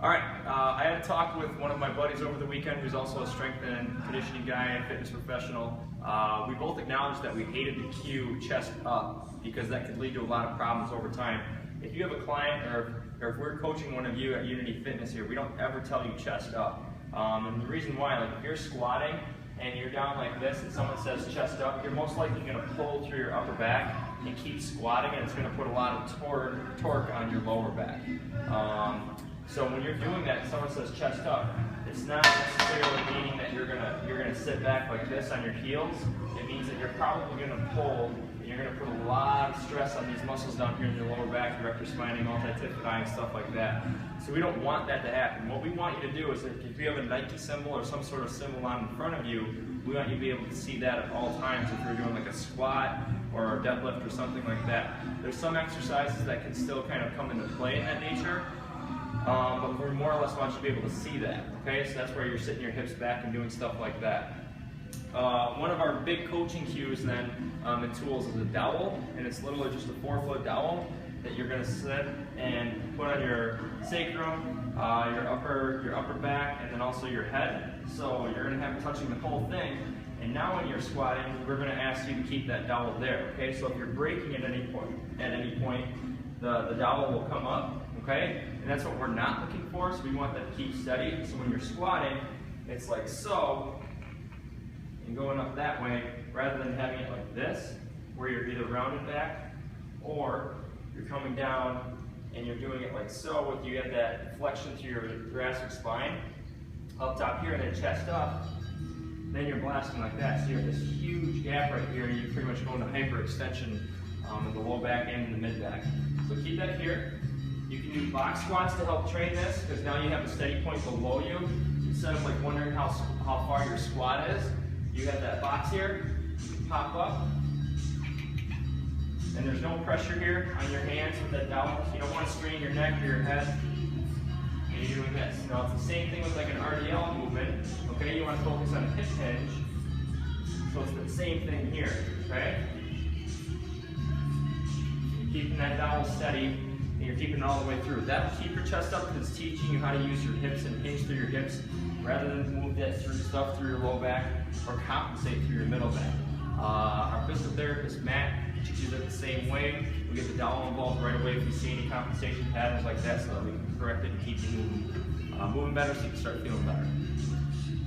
All right, I had a talk with one of my buddies over the weekend who's also a strength and conditioning guy and fitness professional. We both acknowledged that we hated to cue chest up because that could lead to a lot of problems over time. If you have a client or if we're coaching one of you at Unity Fitness here, we don't ever tell you chest up. And the reason why, like if you're squatting and you're down like this and someone says chest up, you're most likely going to pull through your upper back and keep squatting, and it's going to put a lot of torque on your lower back. So when you're doing that and someone says chest up, it's not necessarily meaning that you're gonna sit back like this on your heels. It means that you're probably gonna pull, and you're gonna put a lot of stress on these muscles down here in your lower back, your rectus spinae, multi-tympani, and stuff like that. So we don't want that to happen. What we want you to do is if you have a Nike symbol or some sort of symbol on in front of you, we want you to be able to see that at all times if you're doing like a squat or a deadlift or something like that. There's some exercises that can still kind of come into play in that nature. But we more or less want you to be able to see that, okay? So that's where you're sitting your hips back and doing stuff like that. One of our big coaching cues then and tools is a dowel, and it's literally just a 4-foot dowel that you're going to sit and put on your sacrum, your upper back, and then also your head. So you're going to have it touching the whole thing. And now when you're squatting, we're going to ask you to keep that dowel there, okay? So if you're breaking at any point, the dowel will come up. Okay? And that's what we're not looking for, so we want that to keep steady. So when you're squatting, it's like so, and going up that way, rather than having it like this, where you're either rounded back, or you're coming down and you're doing it like so, with you get that flexion to your thoracic spine, up top here, and then chest up, then you're blasting like that. So you have this huge gap right here, and you pretty much go into hyperextension in the low back and in the mid back. So keep that here. You can do box squats to help train this, because now you have a steady point below you. Instead of like wondering how far your squat is, you have that box here, you can pop up, and there's no pressure here on your hands with that dowel, so you don't want to strain your neck or your head, and you're doing this. Now it's the same thing with like an RDL movement, okay? You want to focus on hip hinge, so it's the same thing here, okay? You're keeping that dowel steady, and you're keeping it all the way through. That'll keep your chest up because it's teaching you how to use your hips and hinge through your hips rather than move that stuff through your low back or compensate through your middle back. Our physical therapist, Matt, teaches it the same way. We get the dowel involved right away if we see any compensation patterns like that, so that we can correct it and keep you moving better so you can start feeling better.